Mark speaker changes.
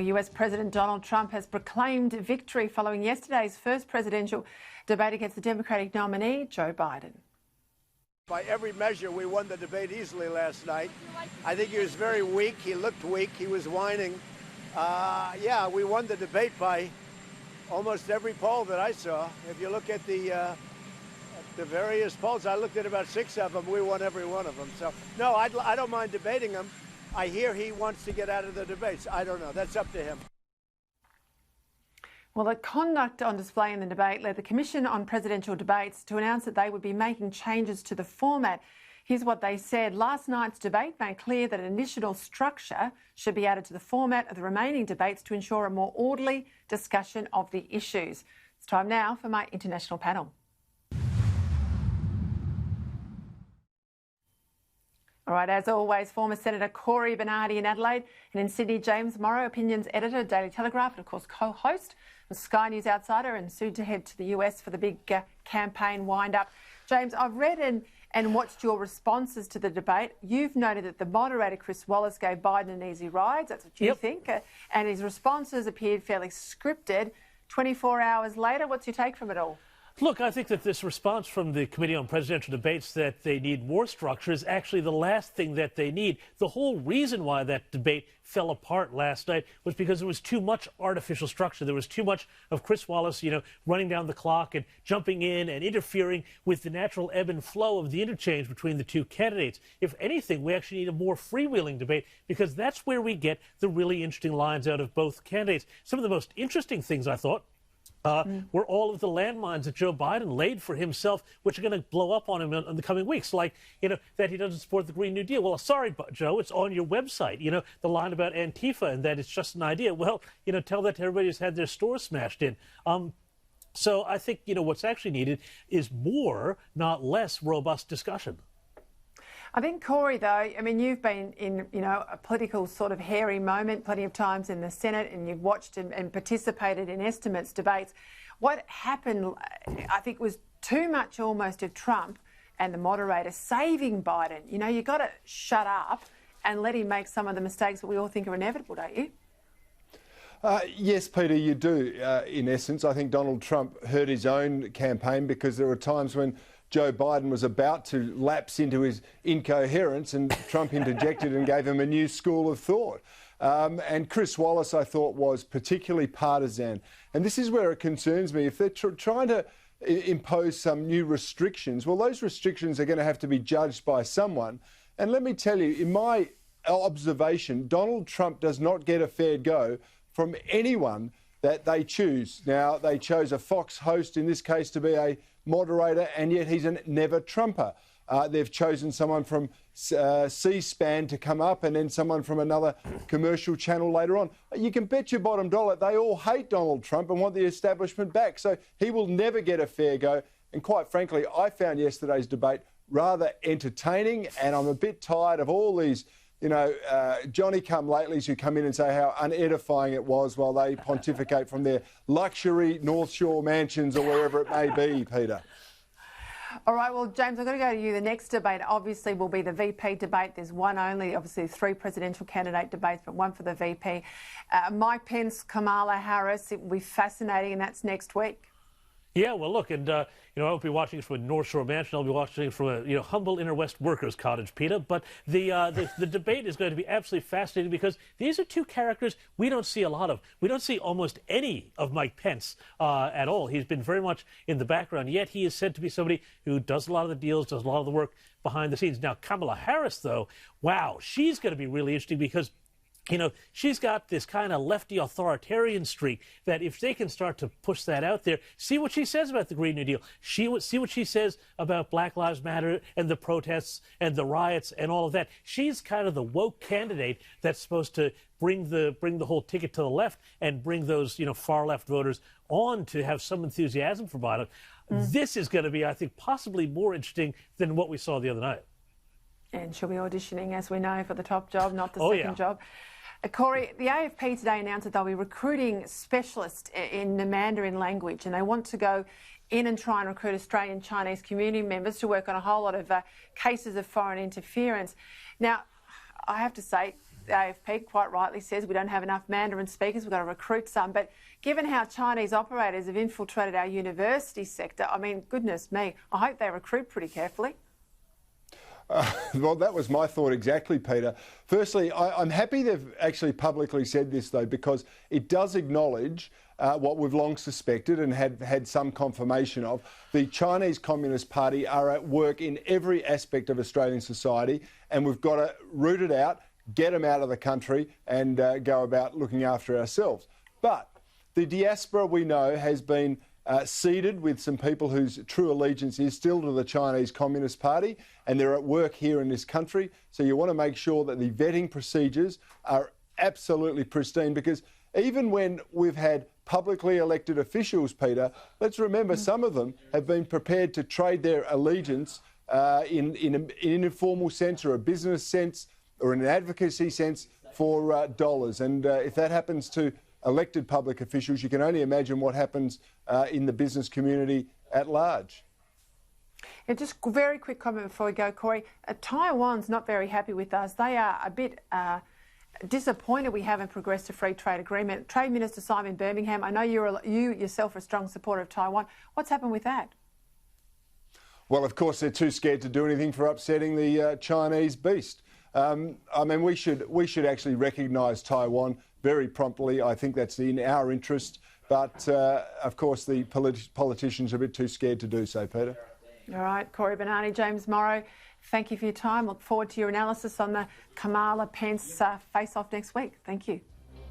Speaker 1: US President Donald Trump has proclaimed victory following yesterday's first presidential debate against the Democratic nominee, Joe Biden.
Speaker 2: By every measure, we won the debate easily last night. I think he was very weak. He looked weak. He was whining. Yeah, we won the debate by almost every poll that I saw. If you look at the various polls, I looked at about 6 of them. We won every one of them. So, no, I don't mind debating him. I hear he wants to get out of the debates. I don't know. That's up to him.
Speaker 1: Well, the conduct on display in the debate led the Commission on Presidential Debates to announce that they would be making changes to the format. Here's what they said. Last night's debate made clear that an additional structure should be added to the format of the remaining debates to ensure a more orderly discussion of the issues. It's time now for my international panel. All right, as always, former Senator Cory Bernardi in Adelaide, and in Sydney, James Morrow, opinions editor, Daily Telegraph, and of course co-host of Sky News Outsider, and soon to head to the US for the big campaign wind-up. James, I've read and watched your responses to the debate. You've noted that the moderator, Chris Wallace, gave Biden an easy ride. That's what you think. And his responses appeared fairly scripted. 24 hours later, what's your take from it all?
Speaker 3: Look, I think that this response from the Committee on Presidential Debates that they need more structure is actually the last thing that they need. The whole reason why that debate fell apart last night was because there was too much artificial structure. There was too much of Chris Wallace, running down the clock and jumping in and interfering with the natural ebb and flow of the interchange between the two candidates. If anything, we actually need a more freewheeling debate because that's where we get the really interesting lines out of both candidates. Some of the most interesting things, I thought, were all of the landmines that Joe Biden laid for himself, which are going to blow up on him in the coming weeks, like, that he doesn't support the Green New Deal. Well, sorry, Joe, it's on your website. The line about Antifa and that it's just an idea. Well, tell that to everybody who's had their stores smashed in. So I think, what's actually needed is more, not less, robust discussion.
Speaker 1: I think, Cory, though, you've been in, a political sort of hairy moment plenty of times in the Senate, and you've watched and participated in estimates debates. What happened, I think, was too much almost of Trump and the moderator saving Biden. You've got to shut up and let him make some of the mistakes that we all think are inevitable, don't you?
Speaker 4: Yes, Peter, you do, in essence. I think Donald Trump hurt his own campaign because there were times when Joe Biden was about to lapse into his incoherence and Trump interjected and gave him a new school of thought. And Chris Wallace, I thought, was particularly partisan. And this is where it concerns me. If they're trying to impose some new restrictions, well, those restrictions are going to have to be judged by someone. And let me tell you, in my observation, Donald Trump does not get a fair go from anyone that they choose. Now, they chose a Fox host, in this case, to be a moderator, and yet he's a never-Trumper. They've chosen someone from C-SPAN to come up and then someone from another commercial channel later on. You can bet your bottom dollar they all hate Donald Trump and want the establishment back. So he will never get a fair go. And quite frankly, I found yesterday's debate rather entertaining, and I'm a bit tired of all these Johnny-come-latelys who come in and say how unedifying it was while they pontificate from their luxury North Shore mansions or wherever it may be, Peter.
Speaker 1: All right, well, James, I've got to go to you. The next debate obviously will be the VP debate. There's one only, obviously 3 presidential candidate debates, but one for the VP. Mike Pence, Kamala Harris, it will be fascinating, and that's next week.
Speaker 3: Yeah, well, look, and, I won't be watching it from a North Shore mansion. I'll be watching it from a, humble inner West workers' cottage, Peter. But the debate is going to be absolutely fascinating because these are two characters we don't see a lot of. We don't see almost any of Mike Pence at all. He's been very much in the background, yet he is said to be somebody who does a lot of the deals, does a lot of the work behind the scenes. Now, Kamala Harris, though, wow, she's going to be really interesting because she's got this kind of lefty authoritarian streak that if they can start to push that out there, see what she says about the Green New Deal, see what she says about Black Lives Matter and the protests and the riots and all of that. She's kind of the woke candidate that's supposed to bring the whole ticket to the left and bring those, far left voters on to have some enthusiasm for Biden. This is going to be, I think, possibly more interesting than what we saw the other night.
Speaker 1: And she'll be auditioning, as we know, for the top job, not the second job. Cory, the AFP today announced that they'll be recruiting specialists in the Mandarin language, and they want to go in and try and recruit Australian Chinese community members to work on a whole lot of cases of foreign interference. Now, I have to say, the AFP quite rightly says we don't have enough Mandarin speakers, we've got to recruit some. But given how Chinese operators have infiltrated our university sector, I mean, goodness me, I hope they recruit pretty carefully.
Speaker 4: Well, that was my thought exactly, Peter. Firstly, I'm happy they've actually publicly said this, though, because it does acknowledge what we've long suspected and had some confirmation of. The Chinese Communist Party are at work in every aspect of Australian society, and we've got to root it out, get them out of the country and go about looking after ourselves. But the diaspora, we know, has been seeded with some people whose true allegiance is still to the Chinese Communist Party, and they're at work here in this country. So you want to make sure that the vetting procedures are absolutely pristine, because even when we've had publicly elected officials, Peter, let's remember some of them have been prepared to trade their allegiance in an informal sense or a business sense or in an advocacy sense for dollars. And if that happens to elected public officials, you can only imagine what happens in the business community at large.
Speaker 1: And just a very quick comment before we go, Corey. Taiwan's not very happy with us. They are a bit disappointed we haven't progressed a free trade agreement. Trade Minister Simon Birmingham, I know you yourself are a strong supporter of Taiwan. What's happened with that?
Speaker 4: Well, of course, they're too scared to do anything for upsetting the Chinese beast. I mean, we should actually recognise Taiwan very promptly. I think that's in our interest. But, of course, the politicians are a bit too scared to do so, Peter.
Speaker 1: All right, Corey Bernardi, James Morrow, thank you for your time. Look forward to your analysis on the Kamala-Pence face-off next week. Thank you.